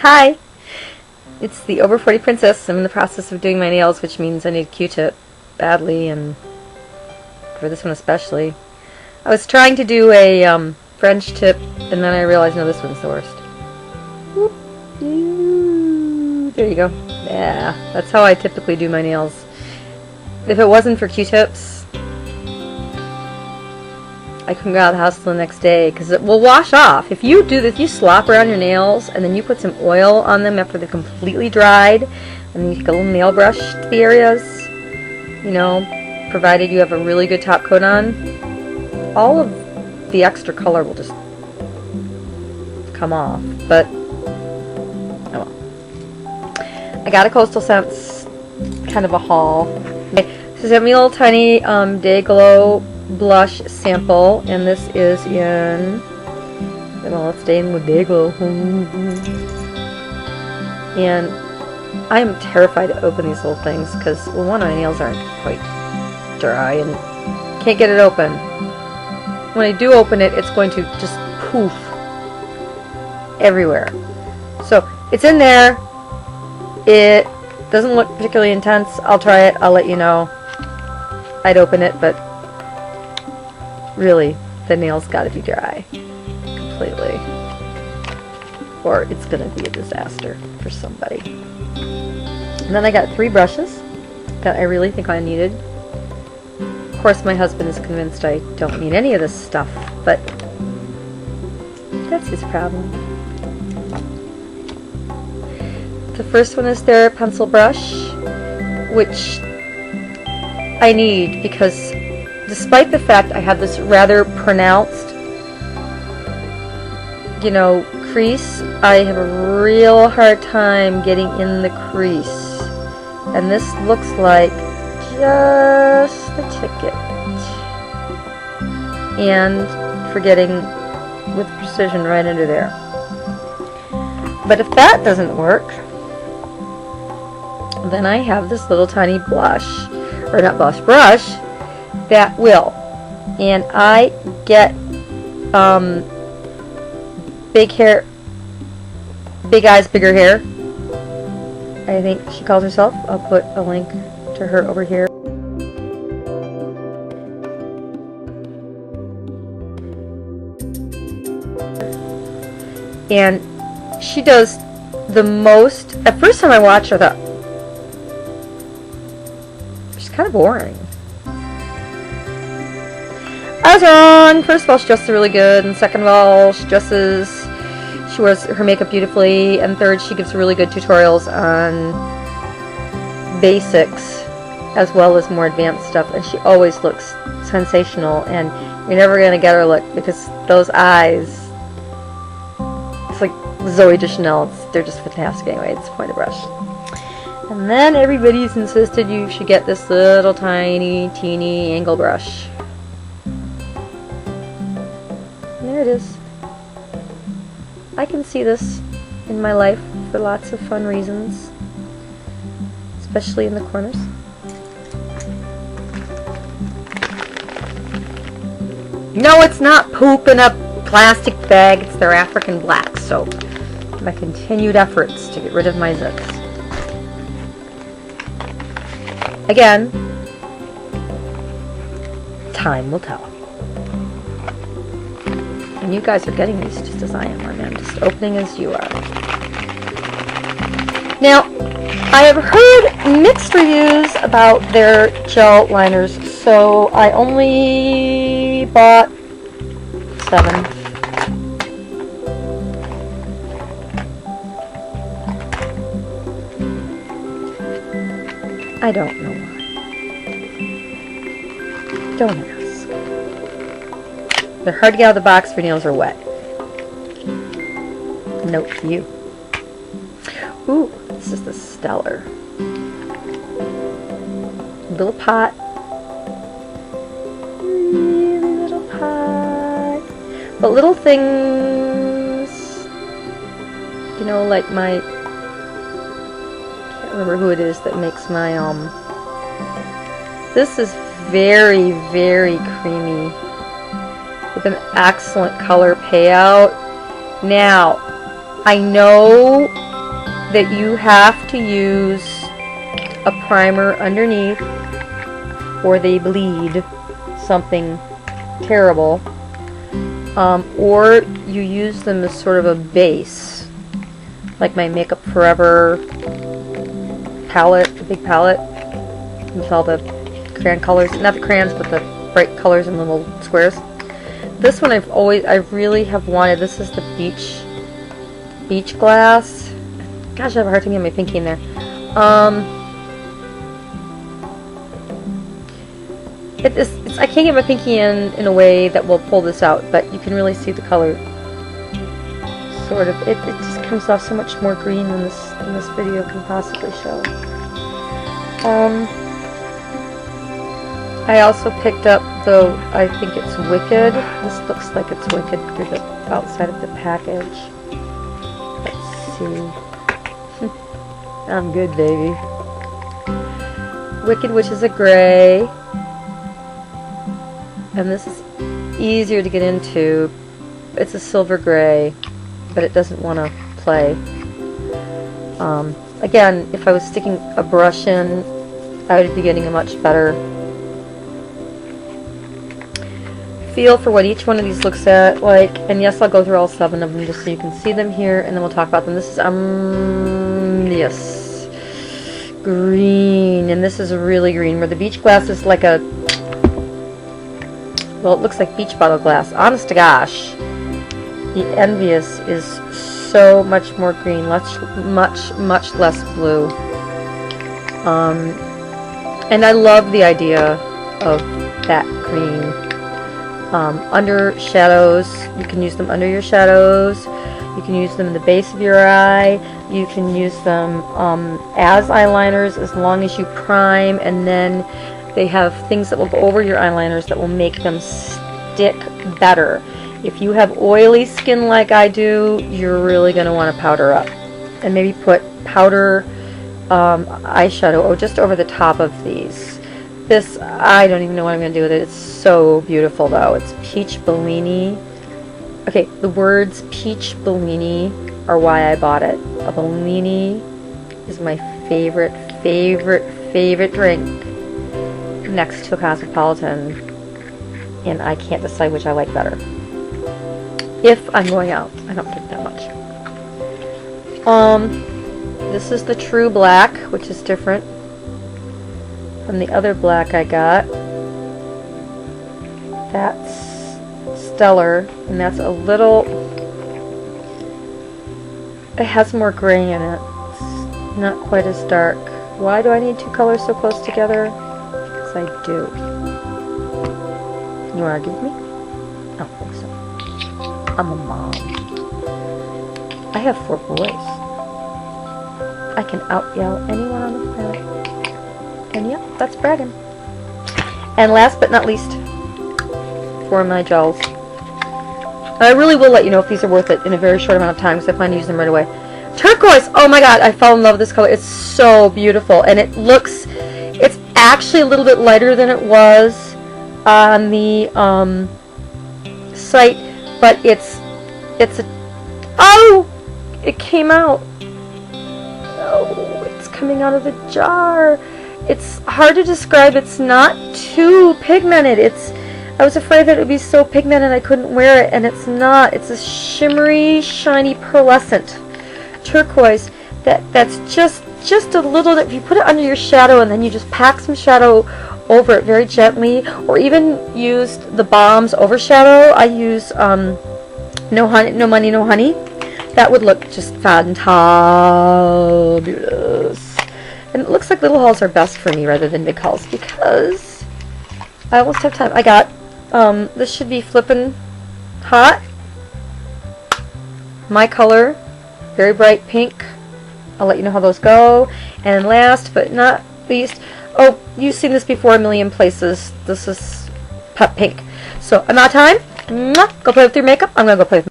Hi! It's the Over 40 Princess. I'm in the process of doing my nails, which means I need a Q-tip badly, and for this one especially. I was trying to do a French tip, and then I realized, no, this one's the worst. Whoop. There you go. Yeah, that's how I typically do my nails. If it wasn't for Q-tips, I couldn't go out of the house till the next day because it will wash off. If you do this, if you slop around your nails and then you put some oil on them after they're completely dried, and then you take a little nail brush to the areas, you know, provided you have a really good top coat on, all of the extra color will just come off. But oh well. I got a Coastal Scents kind of a haul. This is a little tiny Day Glow blush sample, and this is in, well, it's staying with Day Glow. And I am terrified to open these little things because, well, one, my nails aren't quite dry and can't get it open. When I do open it, it's going to just poof everywhere. So it's in there. It doesn't look particularly intense. I'll try it. I'll let you know. I'd open it, but really, the nail's got to be dry completely, or it's going to be a disaster for somebody. And then I got 3 brushes that I really think I needed. Of course, my husband is convinced I don't need any of this stuff, but that's his problem. The first one is their pencil brush, which I need because despite the fact I have this rather pronounced, you know, crease, I have a real hard time getting in the crease. And this looks like just the ticket. And for getting with precision right under there. But if that doesn't work, then I have this little tiny blush, or not blush, brush, that will. And I get big hair, big eyes, bigger hair, I think she calls herself. I'll put a link to her over here. And she does the most. At first time I watched her, I thought, she's kind of boring. I was wrong. First of all, she dresses really good, and second of all, she wears her makeup beautifully, and third, she gives really good tutorials on basics as well as more advanced stuff, and she always looks sensational, and you're never going to get her look because those eyes, it's like Zoe Deschanel, they're just fantastic anyway. It's the point of the brush. And then everybody's insisted you should get this little tiny, teeny angle brush. There it is. I can see this in my life for lots of fun reasons, especially in the corners. No, it's not poop in a plastic bag. It's their African black soap. My continued efforts to get rid of my zits. Again, time will tell. And you guys are getting these just as I am. I mean, I'm just opening as you are. Now, I have heard mixed reviews about their gel liners, so I only bought 7. I don't know why. Don't ask. They're hard to get out of the box if your nails are wet. Note to you. Ooh, this is the Stellar. Little pot. Really little pot. But little things, you know, like my, can't remember who it is that makes my, this is very, very creamy, with an excellent color payout. Now, I know that you have to use a primer underneath or they bleed something terrible, or you use them as sort of a base, like my Makeup Forever palette, the big palette with all the crayon colors, not the crayons but the bright colors in little squares. This one I really have wanted. This is the beach glass. Gosh, I have a hard time getting my pinky in there. I can't get my pinky in a way that will pull this out, but you can really see the color. Sort of, it just comes off so much more green than this video can possibly show. I also picked up I think it's Wicked. This looks like it's Wicked through the outside of the package. Let's see. I'm good, baby. Wicked, which is a gray. And this is easier to get into. It's a silver gray, but it doesn't want to play. Again, if I was sticking a brush in, I would be getting a much better feel for what each one of these looks like. And yes, I'll go through all 7 of them just so you can see them here, and then we'll talk about them. This is yes, green, and this is really green, where the beach glass is like a, well, it looks like beach bottle glass. Honest to gosh, the Envious is so much more green, much less blue. And I love the idea of that green. Under shadows, you can use them under your shadows. You can use them in the base of your eye. You can use them as eyeliners as long as you prime, and then they have things that will go over your eyeliners that will make them stick better. If you have oily skin like I do, you're really going to want to powder up. And maybe put powder eyeshadow just over the top of these. This, I don't even know what I'm going to do with it. It's so beautiful though. It's Peach Bellini. Okay, the words Peach Bellini are why I bought it. A Bellini is my favorite drink next to a Cosmopolitan, and I can't decide which I like better. If I'm going out, I don't drink that much. This is the True Black, which is different from the other black I got. That's Stellar, and that's a little, it has more gray in it. It's not quite as dark. Why do I need 2 colors so close together? Because I do. You want to argue with me? I don't think so. I'm a mom. I have 4 boys. I can out-yell anyone on the planet. And yep, that's bragging. And last but not least, for my gels. I really will let you know if these are worth it in a very short amount of time, because I plan to use them right away. Turquoise! Oh my god, I fell in love with this color. It's so beautiful. And it looks, it's actually a little bit lighter than it was on the site, but it's a, oh! It came out. Oh, it's coming out of the jar. It's hard to describe. It's not too pigmented. I was afraid that it would be so pigmented I couldn't wear it, and it's not. It's a shimmery, shiny, pearlescent turquoise that's just a little, if you put it under your shadow and then you just pack some shadow over it very gently, or even used the Balm's Overshadow. I use No Money, No Honey. That would look just fantabulous. And it looks like little hauls are best for me rather than big hauls, because I almost have time. I got, this should be Flippin' Hot. My color, very bright pink. I'll let you know how those go. And last but not least, oh, you've seen this before a million places. This is Pep Pink. So I'm out of time. Go play with your makeup. I'm going to go play with